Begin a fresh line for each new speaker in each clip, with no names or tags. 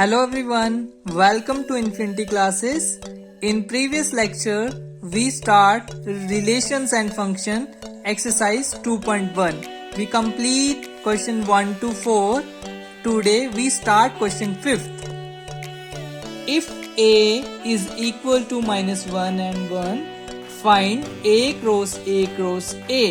Hello everyone, welcome to Infinity Classes. In previous lecture, we start relations and function exercise 2.1. We complete question 1 to 4. Today we start question 5th. If A is equal to -1 and 1, find A cross A cross A.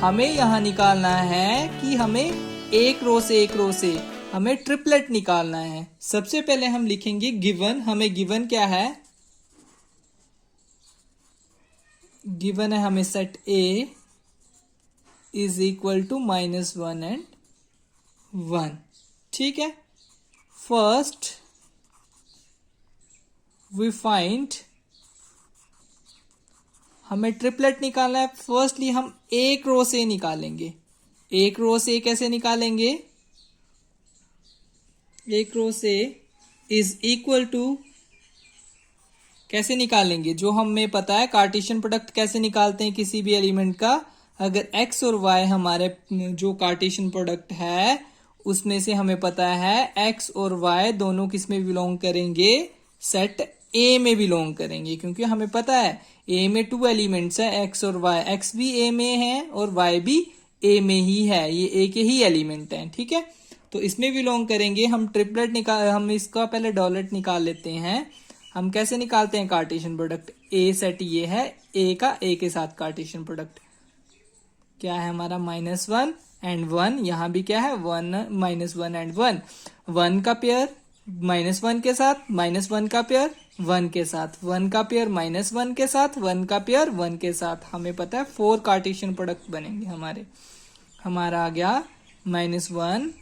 हमें यहाँ निकालना है कि हमें A cross A cross A हमें triplet निकालना है। सबसे पहले हम लिखेंगे गिवन। हमें गिवन क्या है? गिवन है हमें set A is equal to -1 and 1। ठीक है, फर्स्ट वी फाइंड, हमें ट्रिपलेट निकालना है। फर्स्टली हम A क्रॉस A निकालेंगे। A क्रॉस A कैसे निकालेंगे? A cross A is equal to, कैसे निकालेंगे? जो हमें पता है कार्टेशियन प्रोडक्ट कैसे निकालते हैं किसी भी एलिमेंट का। अगर x और y हमारे जो कार्टेशियन प्रोडक्ट है उसमें से हमें पता है x और y दोनों किस में बिलोंग करेंगे? सेट A में बिलोंग करेंगे, क्योंकि हमें पता है A में 2 एलिमेंट्स है x और y। x भी A में है और y भी A में ही है, ये A के ही एलिमेंट हैं। ठीक है, तो इसमें बिलोंग करेंगे। हम ट्रिपलेट निकाल, हम इसका पहले डॉलेट निकाल लेते हैं। हम कैसे निकालते हैं कार्टेशियन प्रोडक्ट? A सेट ये है, A का A के साथ कार्टेशियन प्रोडक्ट क्या है हमारा? -1 एंड 1। यहाँ भी क्या है? -1 एंड 1। 1 का पेयर -1 के साथ, -1 का पेयर 1 के साथ, 1 का पेयर -1 के साथ, 1 का पेयर 1 के साथ। हमें पता है 4 कार्टेशियन प्रोडक्ट बनेंगे हमारे। हमारा आ गया -1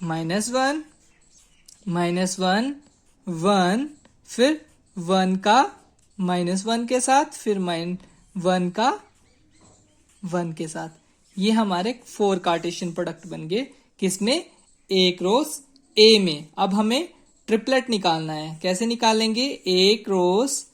-1 -1 1, फिर 1 का -1 के साथ, फिर 1 का 1 के साथ। ये हमारे 4 कार्टेशियन प्रोडक्ट बन गए। किसमें? A क्रॉस A में। अब हमें ट्रिपलेट निकालना है। कैसे निकालेंगे? A cross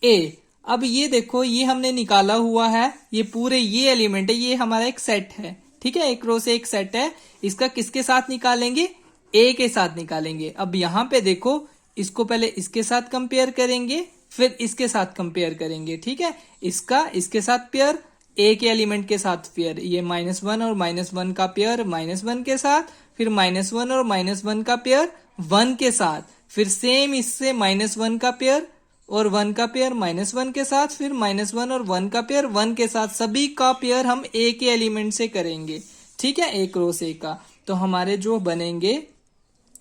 A। अब ये देखो, ये हमने निकाला हुआ है, ये पूरे ये एलिमेंट है, ये हमारा एक सेट है। ठीक है, A क्रॉस A एक सेट है। इसका किसके साथ निकालेंगे? A के साथ निकालेंगे। अब यहां पे देखो, इसको पहले इसके साथ कंपेयर करेंगे, फिर इसके साथ कंपेयर करेंगे। ठीक है, इसका इसके साथ पेयर, A के एलिमेंट के साथ पेयर, ये -1 और -1 का पेयर -1 के साथ, फिर -1 और -1 का पेयर 1 के साथ, फिर सेम इससे -1 का पेयर और 1 का पेयर -1 के साथ, फिर -1 और 1 का पेयर 1 के साथ। सभी का पेयर हम A के एलिमेंट से करेंगे। ठीक है, A क्रॉस A का। तो हमारे जो बनेंगे,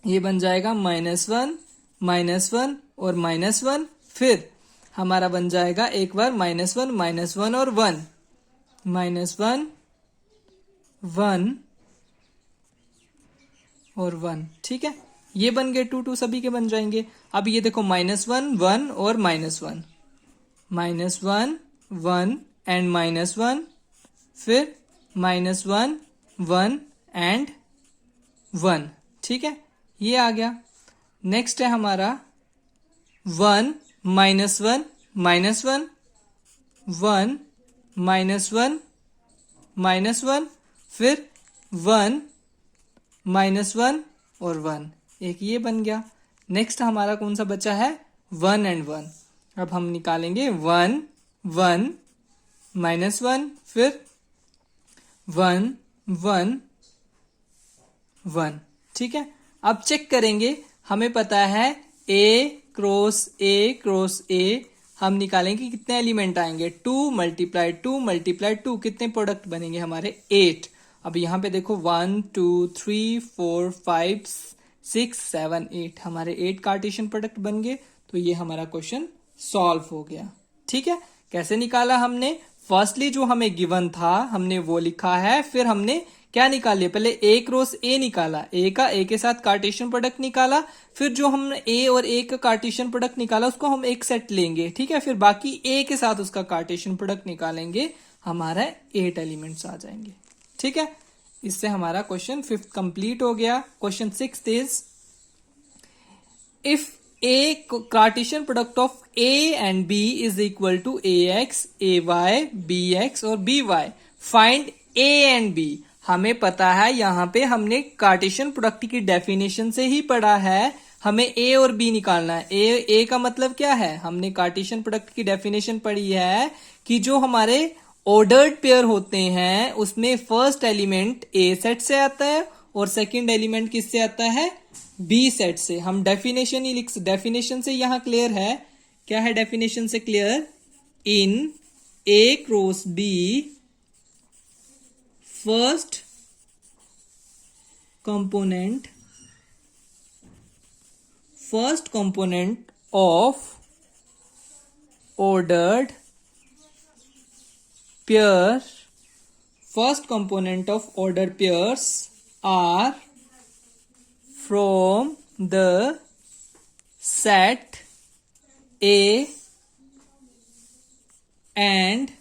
ये बन जाएगा -1 -1 और -1। फिर हमारा बन जाएगा एक बार -1 -1 और 1, -1 1 और 1। ठीक है, ये बन गए 2 2 सभी के बन जाएंगे। अब ये देखो -1 1 और -1 1 एंड -1, फिर -1 1 एंड 1। ठीक है, ये आ गया। नेक्स्ट है हमारा 1 -1 -1 1 -1 फिर 1 -1 और 1, एक ये बन गया। नेक्स्ट हमारा कौन सा बचा है? 1 एंड 1। अब हम निकालेंगे 1 1 -1, फिर 1 1 1। ठीक है, अब चेक करेंगे। हमें पता है A क्रॉस A हम निकालेंगे कितने एलिमेंट आएंगे? 2 × 2 × 2, कितने प्रोडक्ट बनेंगे हमारे? 8। अब यहाँ पे देखो 1 2 3 4 5 6 7 8, हमारे 8 कार्टेशियन प्रोडक्ट बन गए। तो ये हमारा क्वेश्चन सॉल्व हो गया। ठीक है, कैसे निकाला हमने? फर्स्टली जो हमें गिवन था हमने वो लिखा है, फिर हमने क्या निकाल लिया? पहले A क्रॉस A निकाला, A का A के साथ कार्टेशियन प्रोडक्ट निकाला, फिर जो हमने A और A का कार्टेशियन प्रोडक्ट निकाला उसको हम एक सेट लेंगे। ठीक है, फिर बाकी A के साथ उसका कार्टेशियन प्रोडक्ट निकालेंगे, हमारा 8 एलिमेंट्स आ जाएंगे। ठीक है, इससे हमारा क्वेश्चन 5th कंप्लीट हो गया। Question 6th is, if A Cartesian product of A and B is equal to AX, AY, BX और BY, find A and B। हमें पता है, यहाँ पे हमने कार्टेशियन प्रोडक्ट की डेफिनेशन से ही पढ़ा है, हमें ए और बी निकालना है। ए का मतलब क्या है, हमने कार्टेशियन प्रोडक्ट की डेफिनेशन पढ़ी है कि जो हमारे ऑर्डर्ड पेयर होते हैं उसमें फर्स्ट एलिमेंट ए सेट से आता है और सेकंड एलिमेंट किससे आता है, बी सेट से। हम डेफिनेशन ही डेफिनेशन से यहां क्लियर है, क्या है डेफिनेशन से clear, in A cross B first component of ordered pair, first component of ordered pairs are from the set A and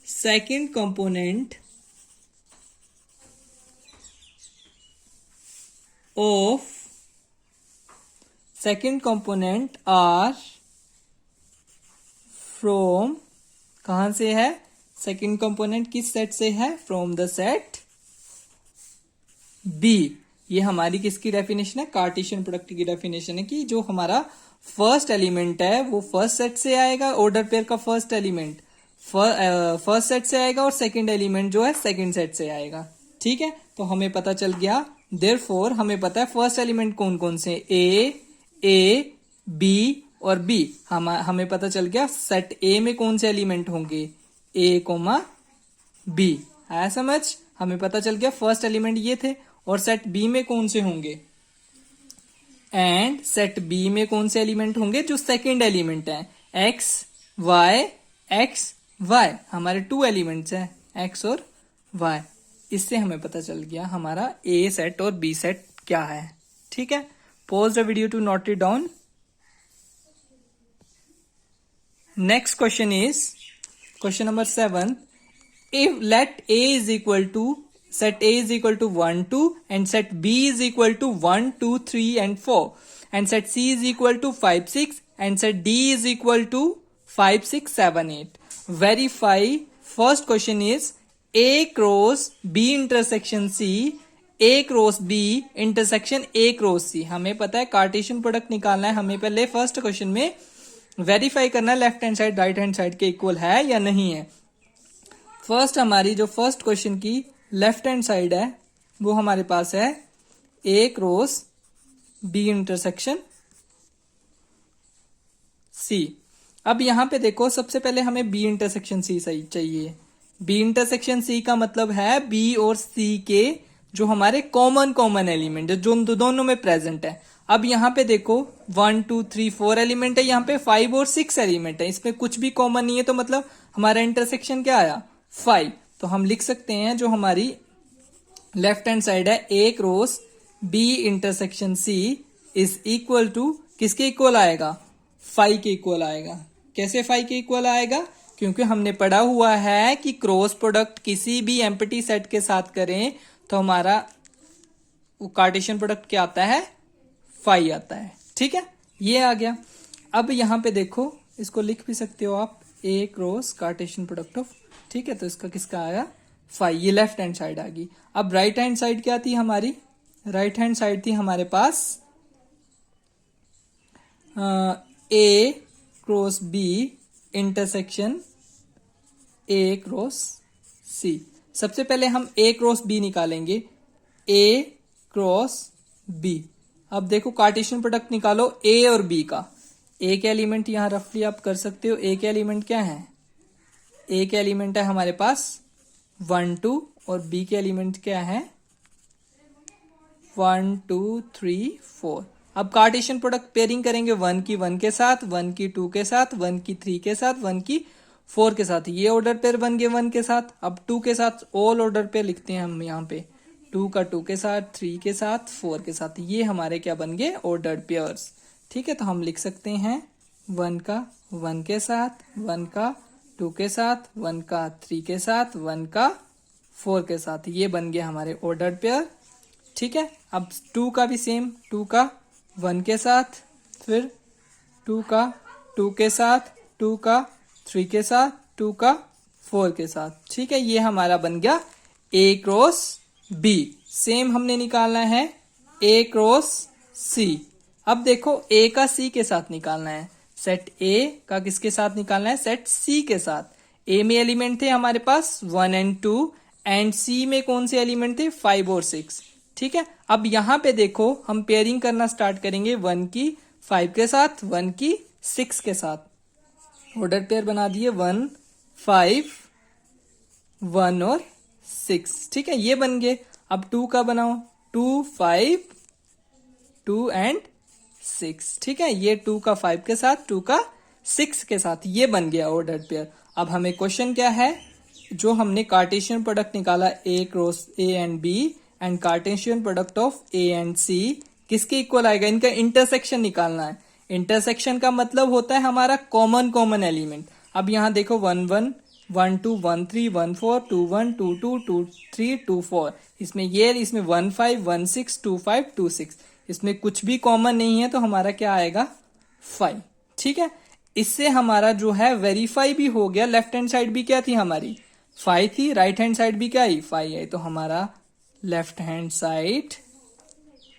second component are from, कहां से है, सेकेंड कंपोनेंट किस सेट से है, फ्रॉम द सेट बी। ये हमारी किसकी definition है, कार्टेशियन प्रोडक्ट की डेफिनेशन है कि जो हमारा फर्स्ट एलिमेंट है वो फर्स्ट सेट से आएगा, ऑर्डर पेयर का फर्स्ट एलिमेंट फर्स्ट सेट से आएगा और सेकंड एलिमेंट जो है सेकंड सेट से आएगा। ठीक है, तो हमें पता चल गया, देयरफॉर हमें पता है फर्स्ट एलिमेंट कौन कौन से, ए बी और बी। हमें पता चल गया सेट ए में कौन से एलिमेंट होंगे, ए कोमा बी। आया समझ, हमें पता चल गया फर्स्ट एलिमेंट ये थे, और सेट बी में कौन से होंगे, एंड सेट बी में कौन से एलिमेंट होंगे, जो सेकंड एलिमेंट है, एक्स वाई, हमारे टू एलिमेंट्स हैं एक्स और वाई। इससे हमें पता चल गया हमारा ए सेट और बी सेट क्या है। ठीक है, pause the video to note it down. Next question is question number 7। If let A is equal to, set A is equal to 1 2 and set B is equal to 1 2 3 and 4 and set C is equal to 5 6 and set D is equal to 5 6 7 8. Verify, first question is A cross B intersection C, A cross B intersection A cross C। हमें पता है Cartesian product निकालना है, हमें पहले first question में verify करना है left hand side right hand side के इक्वल है या नहीं है। फर्स्ट हमारी जो फर्स्ट क्वेश्चन की लेफ्ट हैंड साइड है वो हमारे पास है ए क्रॉस बी इंटरसेक्शन सी। अब यहां पे देखो, सबसे पहले हमें बी इंटरसेक्शन सी सही चाहिए। बी इंटरसेक्शन सी का मतलब है बी और सी के जो हमारे कॉमन एलिमेंट है जो दोनों में प्रेजेंट है। अब यहाँ पे देखो 1 2 3 4 एलिमेंट है, यहाँ पे 5 और 6 एलिमेंट है, इसमें कुछ भी कॉमन नहीं है, तो मतलब हमारा इंटरसेक्शन क्या आया, 5। तो हम लिख सकते हैं जो हमारी लेफ्ट हैंड साइड है A cross B intersection C is equal to किसके इक्वल आएगा, 5 के इक्वल आएगा। कैसे 5 के इक्वल आएगा, क्योंकि हमने पढ़ा हुआ है कि क्रॉस प्रोडक्ट किसी भी एम्प्टी सेट के साथ करें तो हमारा कार्टेशियन प्रोडक्ट क्या आता है, 5 आता है। ठीक है, ये आ गया। अब यहां पे देखो, इसको लिख भी सकते हो आप, ए क्रॉस कार्टेशियन प्रोडक्ट ऑफ, ठीक है, तो इसका किसका आया, 5। ये लेफ्ट हैंड साइड आ गई। अब राइट हैंड साइड क्या थी हमारी, राइट हैंड साइड थी हमारे पास A cross B intersection A cross C. सबसे पहले हम ए क्रॉस बी निकालेंगे, ए क्रॉस बी। अब देखो कार्टेशियन प्रोडक्ट निकालो ए और बी का। ए के एलिमेंट यहां रफली आप कर सकते हो, ए के एलिमेंट क्या है, ए के एलिमेंट है हमारे पास 1 2 और बी के एलिमेंट क्या है 1 2 3 4। अब कार्टेशियन प्रोडक्ट पेयरिंग करेंगे 1 की 1 के साथ, 1 की 2 के साथ, 1 की 3 के साथ, 1 की 4 के साथ। ये ऑर्डर पेयर बन गए 1 के साथ। अब 2 के साथ ऑल ऑर्डर पेयर लिखते हैं हम यहाँ पे, 2 का 2 के साथ, 3 के साथ, 4 के साथ। ये हमारे क्या बन गए, ऑर्डर्ड पेयर्स। ठीक है, तो हम लिख सकते हैं 1 का 1 के साथ, 1 का 2 के साथ, 1 का 3 के साथ, 1 का 4 के साथ। ये बन गए हमारे ऑर्डर्ड पेयर। ठीक है, अब 2 का भी सेम, 2 का 1 के साथ, फिर 2 का 2 के साथ, 2 का 3 के साथ, 2 का 4 के साथ। ठीक है, ये हमारा बन गया ए क्रॉस बी। सेम हमने निकालना है ए क्रॉस सी। अब देखो ए का सी के साथ निकालना है, सेट ए का किसके साथ निकालना है, सेट सी के साथ। ए में एलिमेंट थे हमारे पास 1 एंड 2 एंड सी में कौन से एलिमेंट थे 5 और 6। ठीक है, अब यहां पे देखो हम पेयरिंग करना स्टार्ट करेंगे 1 की 5 के साथ, 1 की 6 के साथ। ऑर्डर पेयर बना दिए 1 5 1 और 6। ठीक है, ये बन गए। अब 2 का बनाओ 2 5 2 एंड 6। ठीक है, ये 2 का 5 के साथ 2 का 6 के साथ, ये बन गया ऑर्डर पेयर। अब हमें क्वेश्चन क्या है, जो हमने कार्टेशियन प्रोडक्ट निकाला A cross A and B and Cartesian product of A and C किसके इक्वल आएगा, इनका इंटरसेक्शन निकालना है। इंटरसेक्शन का मतलब होता है हमारा कॉमन एलिमेंट। अब यहां देखो 1 1 1 2 1 3 1 4 2 1 2 2 2 3 2 4, इसमें 1 5 1 6 2 5 2 6, इसमें कुछ भी कॉमन नहीं है तो हमारा क्या आएगा 5। ठीक है, इससे हमारा जो है वेरीफाई भी हो गया। लेफ्ट हैंड साइड भी क्या थी हमारी 5 थी, राइट हैंड साइड भी क्या आई 5 है, तो हमारा left hand side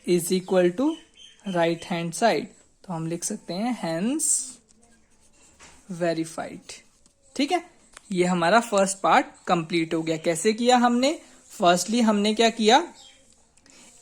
is equal to right hand side. तो हम लिख सकते हैं हेंस वेरीफाइड। ठीक है, ये हमारा फर्स्ट पार्ट कंप्लीट हो गया। कैसे किया हमने, फर्स्टली हमने क्या किया,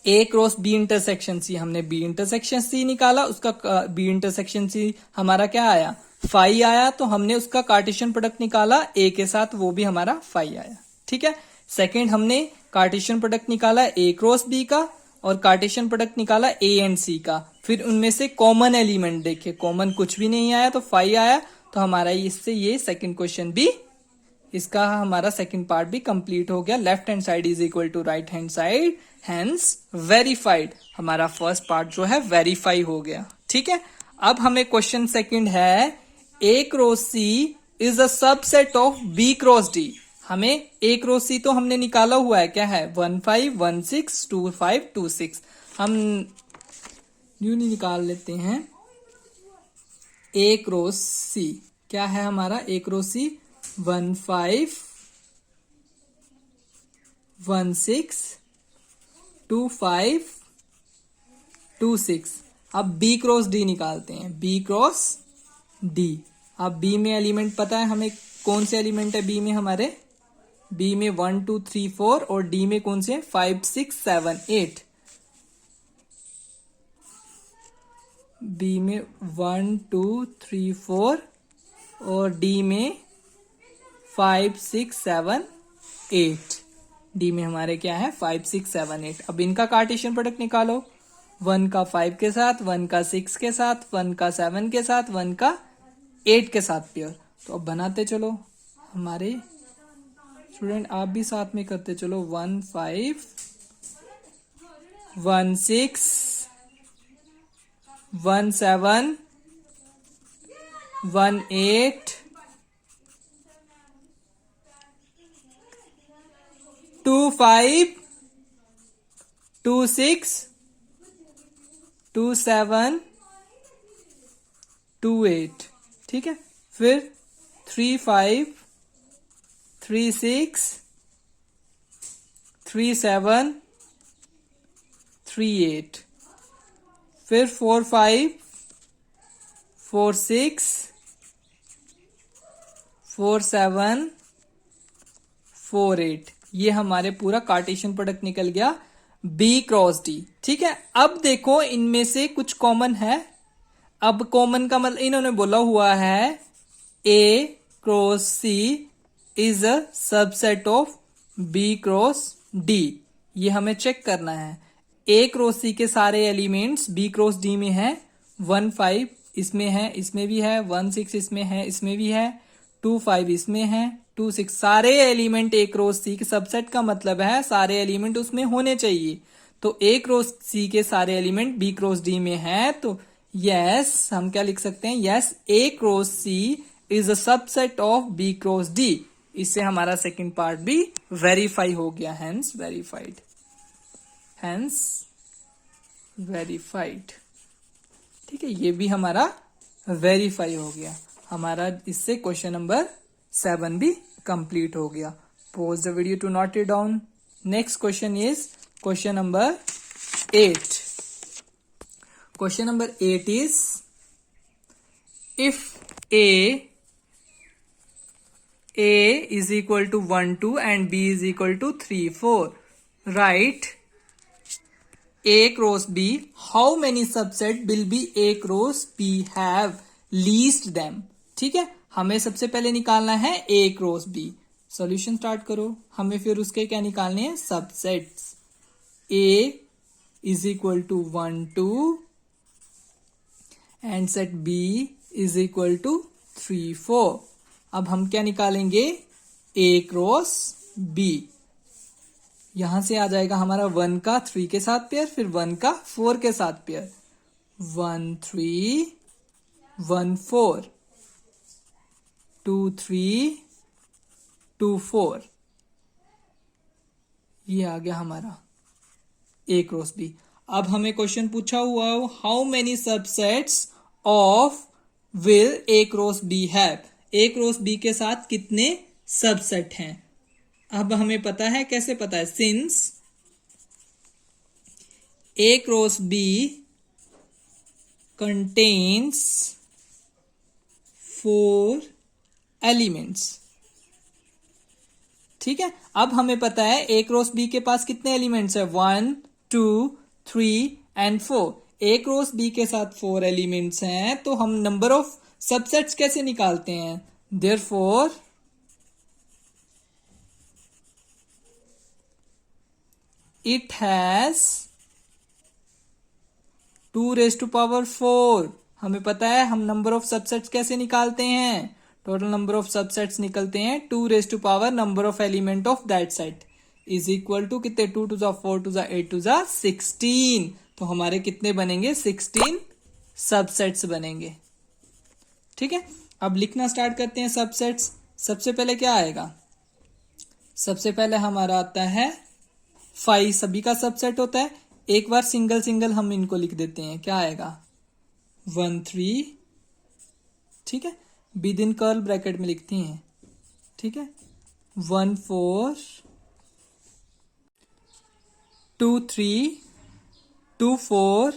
ए क्रॉस बी इंटरसेक्शन सी, हमने बी इंटरसेक्शन सी निकाला, उसका बी इंटरसेक्शन सी हमारा क्या आया 5 आया, तो हमने उसका कार्टेशियन प्रोडक्ट निकाला ए के साथ, वो भी हमारा 5 आया। ठीक है, सेकंड हमने कार्टेशियन प्रोडक्ट निकाला ए क्रॉस बी का और कार्टेशियन प्रोडक्ट निकाला ए एंड सी का, फिर उनमें से कॉमन एलिमेंट देखे, कॉमन कुछ भी नहीं आया तो 5 आया, तो हमारा इससे ये सेकंड क्वेश्चन भी, इसका हमारा सेकंड पार्ट भी कंप्लीट हो गया। Left hand side is equal to right hand side, hence verified. हमारा फर्स्ट पार्ट जो है वेरीफाई हो गया। ठीक है, अब हमें क्वेश्चन सेकंड है A cross C is a subset of B cross D. हमें ए क्रॉस सी तो हमने निकाला हुआ है, क्या है 1 5 1 6 2 5 2 6। हम न्यू नहीं निकाल लेते हैं ए क्रॉस सी, क्या है हमारा ए क्रॉस सी 1 5 1 6 2 5 2 6। अब बी क्रॉस डी निकालते हैं, बी क्रॉस डी। अब बी में एलिमेंट पता है हमें कौन से एलिमेंट है बी में, हमारे बी में 1 2 3 4 और डी में कौन से 5 6 7 8। बी में 1 2 3 4 और डी में 5 6 7 8। डी में हमारे क्या है 5 6 7 8। अब इनका कार्टेशियन प्रोडक्ट निकालो, 1 का 5 के साथ, 1 का 6 के साथ, 1 का 7 के साथ, 1 का 8 के साथ पेयर। तो अब बनाते चलो, हमारे स्टूडेंट आप भी साथ में करते चलो, 1 5 1 6 1 7 1 8 2 5 2 6 2 7 2 8। ठीक है, फिर 3 5 3 6 3 7 3 8। फिर 4 5 4 6 4 7 4 8। ये हमारे पूरा कार्टेशियन प्रोडक्ट निकल गया बी क्रॉस डी। ठीक है, अब देखो इनमें से कुछ कॉमन है। अब कॉमन का मतलब इन्होंने बोला हुआ है A cross C is a subset of B cross D. ये हमें चेक करना है। ए क्रॉस सी के सारे एलिमेंट्स बी क्रॉस डी में है, 1 5 इसमें है, इसमें भी है, 1 6 इसमें है, इसमें भी है, 2 5 इसमें है, 2 6। सारे एलिमेंट ए क्रॉस सी के सबसेट का मतलब है सारे एलिमेंट उसमें होने चाहिए। तो ए क्रॉस सी के सारे एलिमेंट बी क्रॉस डी में है, तो यस हम क्या लिख सकते हैं, yes A cross C is a subset of B cross D. इससे हमारा सेकंड पार्ट भी वेरीफाई हो गया, हेंस वेरीफाइड, हेंस वेरीफाइड। ठीक है, ये भी हमारा वेरीफाई हो गया। हमारा इससे क्वेश्चन नंबर 7 भी कंप्लीट हो गया. Pause the video to note it down. Next question is question number 8. Question number 8 is, if A is equal to 1, 2 and B is equal to 3, 4, write A cross B. How many subset will be A cross B have? Least them. ठीक है, हमें सबसे पहले निकालना है A cross B. Solution start करो. हमें फिर उसके क्या निकालने हैं? Subsets. A is equal to 1, 2 and set B is equal to 3, 4. अब हम क्या निकालेंगे? A cross B. यहां से आ जाएगा हमारा 1 का 3 के साथ पेयर, फिर 1 का 4 के साथ पेयर. 1, 3, 1, 4, 2, 3, 2, 4. ये आ गया हमारा A क्रॉस B. अब हमें क्वेश्चन पूछा हुआ, how many subsets of will A cross B have? A cross B के साथ कितने सबसेट हैं? अब हमें पता है. कैसे पता है? Since A cross B contains 4 elements. ठीक है, अब हमें पता है A क्रॉस B के पास कितने एलिमेंट्स है? 1, 2, 3 एंड 4. A क्रॉस B के साथ 4 एलिमेंट्स हैं, तो हम नंबर ऑफ सबसेट्स कैसे निकालते हैं? Therefore it has 2 raised to power 4. हमें पता है हम नंबर ऑफ सबसेट्स कैसे निकालते हैं. टोटल नंबर ऑफ सबसेट्स निकलते हैं 2 raised to power number of element of that set is equal to कितने? 2 to the 4 to the 8 to the 16. तो हमारे कितने बनेंगे? 16 सबसेट्स बनेंगे. ठीक है, अब लिखना स्टार्ट करते हैं सबसेट्स. सबसे पहले क्या आएगा? सबसे पहले हमारा आता है 5. सभी का सबसेट होता है. एक बार सिंगल सिंगल हम इनको लिख देते हैं. क्या आएगा? 1, 3. ठीक है, विद इन कर्ल ब्रैकेट में लिखते हैं. ठीक है, 1, 4, 2, 3, 2, 4,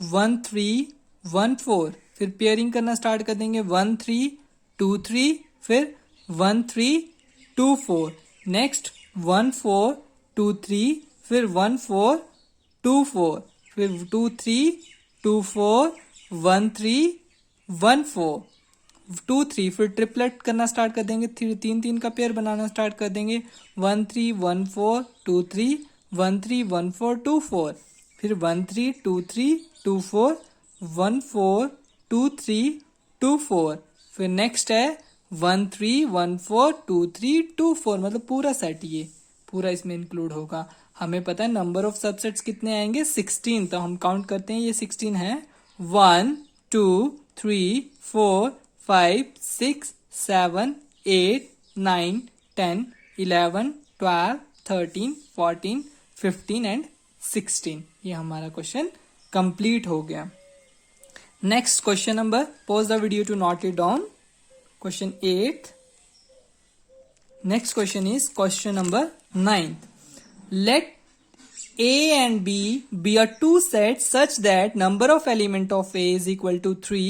1, 3, 1, 4. फिर पेयरिंग करना स्टार्ट कर देंगे. 1, 3, 2, 3, फिर 1, 3, 2, 4. नेक्स्ट 1, 4, 2, 3, फिर 1, 4, 2, 4, फिर 2, 3, 2, 4, 1, 3, 1, 4, 2, 3. फिर ट्रिपलेट करना स्टार्ट कर देंगे. 3 3 का पेयर बनाना स्टार्ट कर देंगे. 1, 3, 1, 4, 2, 3, 1, 3, 1, 4, 2, 4. फिर 1, 3, 2, 3, 2, 4, 1, 4, 2, 3, 2, 4. फिर नेक्स्ट है 1, 3, 1, 4, 2, 3, 2, 4. मतलब पूरा सेट ये पूरा इसमें इंक्लूड होगा. हमें पता है नंबर ऑफ सबसेट्स कितने आएंगे? 16. तो हम काउंट करते हैं. ये 16 है. 1, 2, 3, 4, 5, 6, 7, 8, 9, 10, 11, 12, 13, 14, 15 एंड 16. ये हमारा क्वेश्चन कंप्लीट हो गया. Next question number, pause the video to note it down. Question 8. Next question is question number 9. Let A and B be a two sets such that number of element of A is equal to 3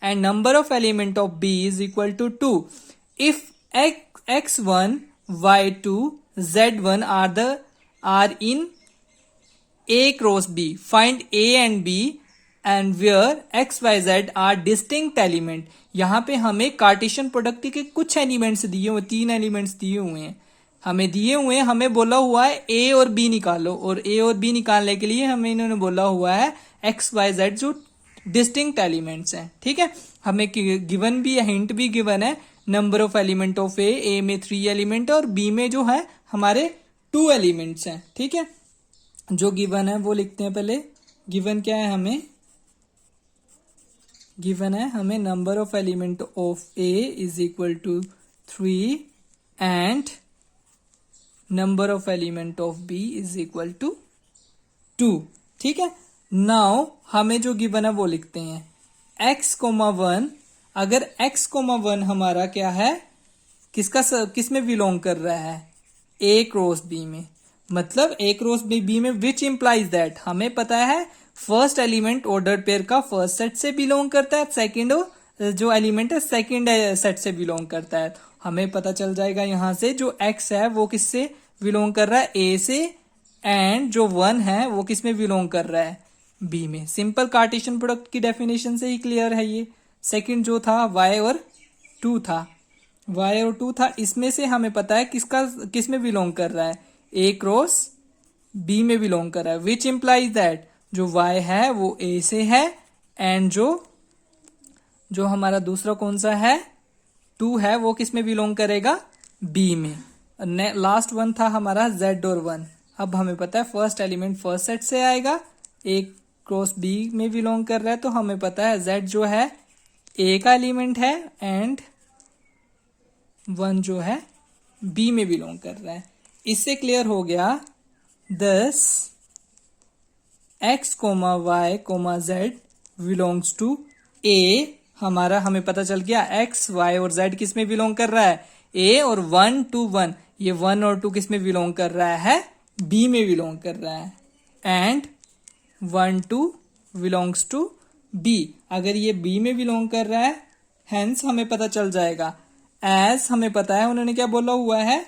and number of element of B is equal to 2. If x1, y2, z1 are in A cross B, find A and B and where x, y, z are distinct element. यहाँ पे हमें Cartesian product के कुछ elements दिए हुए, 3 elements दिए हुए हैं. हमें दिए हुए हैं, हमें बोला हुआ है ए और बी निकालो, और ए और बी निकालने के लिए हमें इन्होंने बोला हुआ है एक्स वाई जेड जो डिस्टिंक्ट एलिमेंट्स हैं. ठीक है, हमें गिवन भी, हिंट भी गिवन है. नंबर ऑफ एलिमेंट ऑफ ए में 3 एलिमेंट और बी में जो है हमारे 2 एलिमेंट्स हैं. ठीक है, जो गिवन है वो लिखते हैं पहले. गिवन क्या है? हमें गिवन है हमें number of element of A is equal to 3 and number of element of B is equal to 2. ठीक है, नाउ हमें जो गिवन है वो लिखते हैं x, 1. अगर x, 1 हमारा क्या है? किस में बिलोंग कर रहा है, ए क्रॉस बी में। मतलब ए क्रॉस बी में विच इम्प्लाइज दैट, हमें पता है फर्स्ट एलिमेंट ऑर्डर पेयर का फर्स्ट सेट से बिलोंग करता है, सेकंड जो एलिमेंट है सेकंड सेट से बिलोंग करता है। हमें पता चल जाएगा यहां से जो एक्स है वो किससे बिलोंग कर रहा है, ए से, एंड जो 1 है वो किस में बिलोंग कर रहा है, बी में। सिंपल कार्टेशियन प्रोडक्ट की डेफिनेशन से ही क्लियर है ये। सेकंड जो था y और 2 था, y और 2 था, इसमें से हमें पता है किस में बिलोंग कर रहा है, a क्रॉस b में बिलोंग कर रहा है, विच इम्प्लाइज दैट जो y है वो a से है, एंड जो हमारा दूसरा कौन सा है 2 है वो किस में बिलोंग करेगा, b में। लास्ट वन था हमारा z और 1। अब हमें पता है फर्स्ट एलिमेंट फर्स्ट सेट से आएगा, a क्रॉस b में बिलोंग कर रहा है, तो हमें पता है z जो है a का एलिमेंट है एंड 1 जो है b में बिलोंग कर रहा है। इससे क्लियर हो गया, दस x, y, z belongs to a। हमें पता चल गया x, y और z किस में बिलोंग कर रहा है, a, और 1 to 1 ये 1 और 2 किस में बिलोंग कर रहा है, b में बिलोंग कर रहा है, एंड 1 2 बिलोंग्स टू b। अगर ये b में बिलोंग कर रहा है, हेंस हमें पता चल जाएगा, एज हमें पता है उन्होंने क्या बोला हुआ है,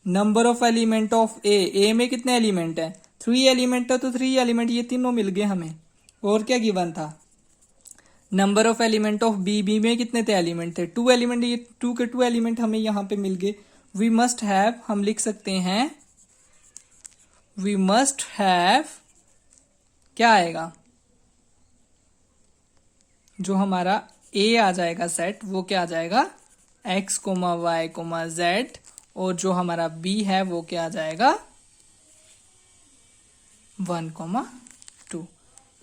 नंबर ऑफ एलिमेंट ऑफ ए में कितने एलिमेंट है, 3 एलिमेंट है, तो 3 एलिमेंट ये तीनों मिल गए हमें। और क्या गिवन था, number of element of B में कितने थे एलिमेंट थे, 2 एलिमेंट, ये 2 के 2 एलिमेंट हमें यहाँ पे मिल गए। वी मस्ट हैव, हम लिख सकते हैं वी मस्ट हैव, क्या आएगा, जो हमारा ए आ जाएगा सेट वो क्या आ जाएगा, x, y, z, और जो हमारा b है वो क्या आ जाएगा 1, 2।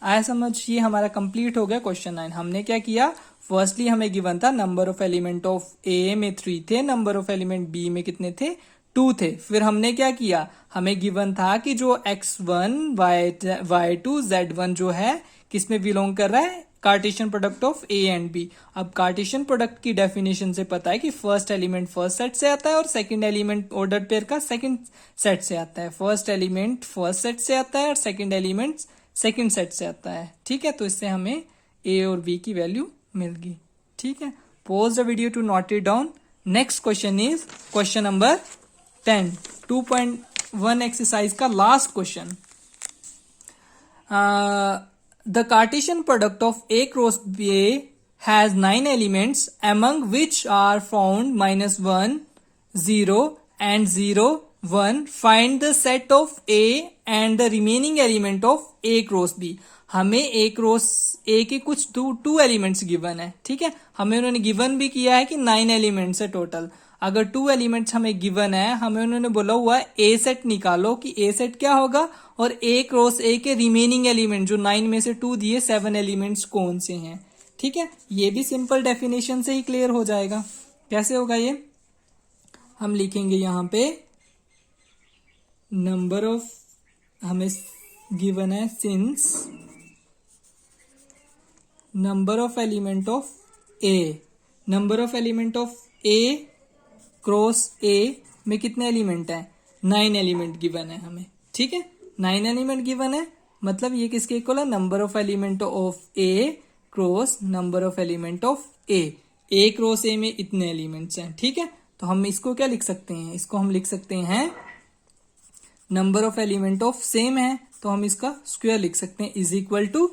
आया समझ, ये हमारा कंप्लीट हो गया क्वेश्चन 9। हमने क्या किया, फर्स्टली हमें गिवन था नंबर ऑफ एलिमेंट ऑफ ए में 3 थे, नंबर ऑफ एलिमेंट बी में कितने थे, 2 थे। फिर हमने क्या किया, हमें गिवन था कि जो x1, y2, z1 जो है किस में बिलोंग कर रहा है, Cartesian product of A and B. अब कार्टेशियन प्रोडक्ट की डेफिनेशन से पता है कि फर्स्ट एलिमेंट फर्स्ट सेट से आता है और सेकंड एलिमेंट ऑर्डर पेयर का सेकंड सेट से आता है। फर्स्ट एलिमेंट फर्स्ट सेट से आता है और सेकंड एलिमेंट सेकंड सेट से आता है। ठीक है, तो इससे हमें ए और बी की वैल्यू मिल गई। ठीक है, pause the video to note it down. Next question is question number 10, 2.1 exercise का last question. The Cartesian product of A cross B has 9 elements, among which are found -1, 0 and 0, 1. Find the set of A and the remaining element of A cross B. हमें A cross A के कुछ 2 elements given है। ठीक है, हमें उन्होंने given भी किया है कि 9 एलिमेंट्स है टोटल। अगर 2 एलिमेंट्स हमें गिवन है, हमें उन्होंने बोला हुआ है ए सेट निकालो कि ए सेट क्या होगा, और ए क्रॉस ए के रिमेनिंग एलिमेंट जो 9 में से 2 दिए 7 एलिमेंट्स कौन से हैं। ठीक है, ये भी सिंपल डेफिनेशन से ही क्लियर हो जाएगा। कैसे होगा ये, हम लिखेंगे यहां पे नंबर ऑफ, हमें गिवन है since number of element of A, number of element of A cross ए में कितने एलिमेंट है, 9 एलिमेंट गिवन है हमें। ठीक है, 9 एलिमेंट गिवन है, मतलब ये किसके इक्वल है, number of element of A cross number of element of A cross ए में इतने एलिमेंट्स हैं। ठीक है, तो हम इसको क्या लिख सकते हैं, इसको हम लिख सकते हैं number of element of same है तो हम इसका स्क्वायर लिख सकते हैं, इज इक्वल टू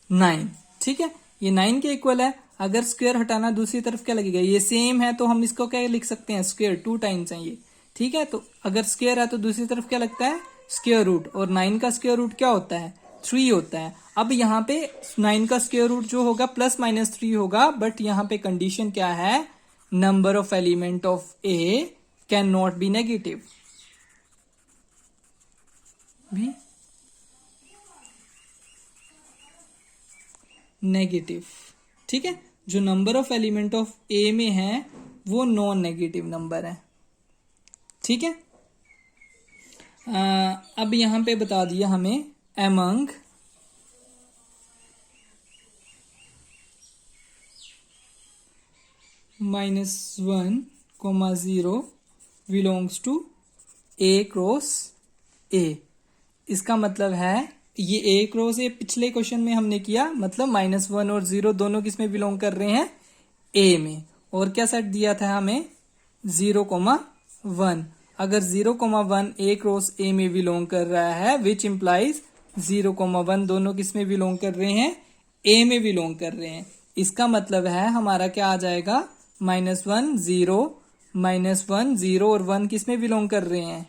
9। ठीक है, ये 9 के इक्वल है। अगर स्क्वायर हटाना दूसरी तरफ क्या लगेगा, ये सेम है तो हम इसको क्या लिख सकते हैं, स्क्वायर 2 टाइम्स है ये। ठीक है, तो अगर स्क्वायर है तो दूसरी तरफ क्या लगता है, स्क्वायर रूट, और 9 का स्क्वायर रूट क्या होता है, 3 होता है। अब यहाँ पे 9 का स्क्वायर रूट जो होगा +-3 होगा, बट यहाँ पे कंडीशन क्या है, number of element of A can not be negative भी नेगेटिव। ठीक है, जो नंबर ऑफ एलिमेंट ऑफ ए में है वो नॉन नेगेटिव नंबर है। ठीक है, अब यहां पे बता दिया हमें among -1, 0 belongs to A cross A. इसका मतलब है ये ए क्रॉस ए पिछले क्वेश्चन में हमने किया, मतलब -1 और 0 दोनों किसमें बिलोंग कर रहे हैं, ए में। और क्या सेट दिया था हमें, 0,1। अगर 0,1 ए क्रॉस ए में बिलोंग कर रहा है, विच इम्प्लाइज 0,1 दोनों किसमें बिलोंग कर रहे हैं, ए में बिलोंग कर रहे हैं। इसका मतलब है हमारा क्या आ जाएगा, -1 0 -1 0 और 1 किसमें बिलोंग कर रहे हैं,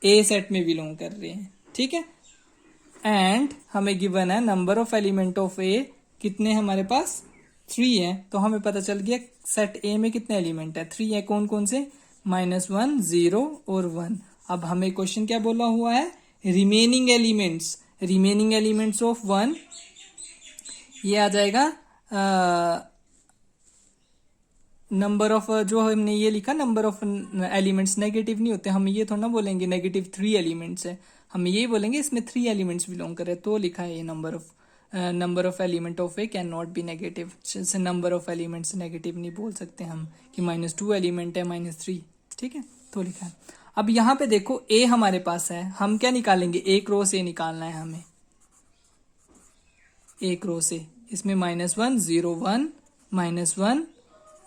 ए सेट में बिलोंग कर रहे हैं। ठीक है। एंड हमें गिवन है नंबर ऑफ एलिमेंट ऑफ ए, कितने हमारे पास 3 है। तो हमें पता चल गया सेट ए में कितने एलिमेंट है, 3 है। कौन कौन से, -1 0 और 1। अब हमें क्वेश्चन क्या बोला हुआ है, रिमेनिंग एलिमेंट्स ऑफ 1, ये आ जाएगा नंबर ऑफ, जो हमने ये लिखा नंबर ऑफ एलिमेंट्स नेगेटिव नहीं होते, हम ये थोड़ा ना बोलेंगे -3 एलिमेंट्स है, हम यही बोलेंगे इसमें 3 एलिमेंट्स बिलोंग करे। तो लिखा है ये number of element of A can not be negative. जैसे नंबर ऑफ एलिमेंट्स नेगेटिव नहीं बोल सकते हम कि -2 एलिमेंट है -3। ठीक है, तो लिखा है। अब यहाँ पे देखो ए हमारे पास है, हम क्या निकालेंगे, ए क्रॉस ए निकालना है हमें, ए क्रॉस ए। इसमें -1 0 1 -1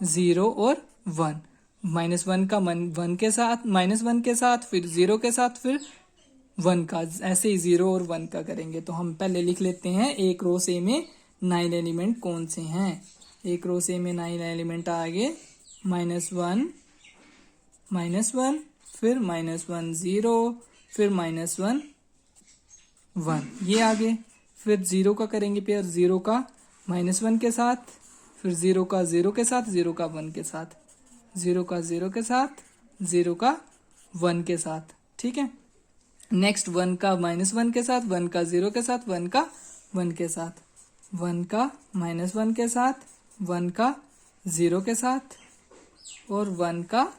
0 और 1, -1 का 1 के साथ, -1 के साथ, फिर 0 के साथ, फिर 1 का, ऐसे ही 0 और 1 का करेंगे। तो हम पहले लिख लेते हैं ए क्रॉस ए में 9 एलिमेंट कौन से हैं। ए क्रॉस ए में 9 एलिमेंट आ गए, -1 फिर -1 0, फिर -1 1, ये आ गए। फिर 0 का करेंगे पेयर, 0 का -1 के साथ, फिर 0 का 0 के साथ, 0 का 1 के साथ, 0 का 0 के साथ, 0 का 1 के साथ। ठीक है। नेक्स्ट 1 का -1 के साथ, 1 का 0 के साथ, 1 का 1 के साथ, 1 का -1 के साथ, 1 का 0 के साथ और 1 का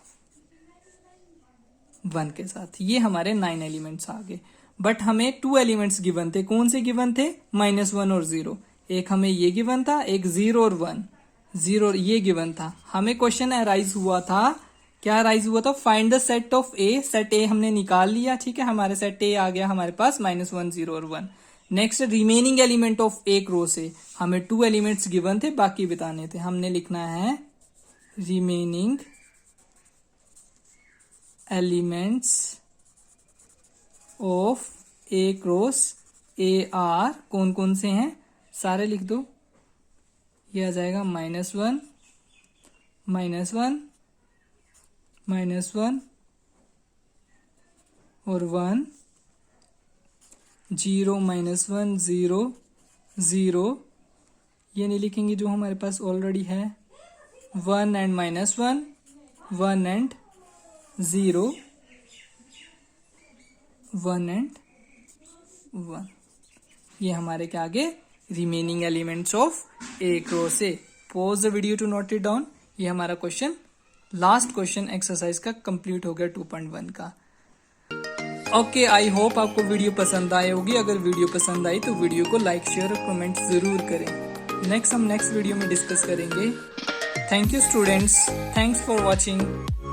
1 के साथ। ये हमारे 9 एलिमेंट्स आ गए। बट हमें 2 एलिमेंट्स गिवन थे। कौन से गिवन थे, -1 और 0। एक हमें ये गिवन था, एक 0 और 1, 0 ये गिवन था। हमें क्वेश्चन अराइज हुआ था, क्या अराइज हुआ था, find the set of A. Set ए हमने निकाल लिया। ठीक है, हमारे सेट ए आ गया हमारे पास -1 0 और 1। Next remaining element of A cross ए, हमें 2 एलिमेंट्स गिवन थे, बाकी बताने थे। हमने लिखना है remaining elements of A cross A R, कौन कौन से हैं, सारे लिख दो। ये आ जाएगा -1 -1 -1 और 1, 0 -1 0 0, ये नहीं लिखेंगे जो हमारे पास ऑलरेडी है, 1 एंड -1, 1 एंड 0, 1 एंड 1। ये हमारे क्या आगे, remaining elements of A cross A. Pause the video to note it down. ये हमारा क्वेश्चन, लास्ट क्वेश्चन एक्सरसाइज का कंप्लीट हो गया 2.1 का। ओके, आई होप आपको वीडियो पसंद आई होगी। अगर वीडियो पसंद आई तो वीडियो को लाइक शेयर और कमेंट जरूर करें। नेक्स्ट हम नेक्स्ट वीडियो में डिस्कस करेंगे। Thank you students, thanks for watching.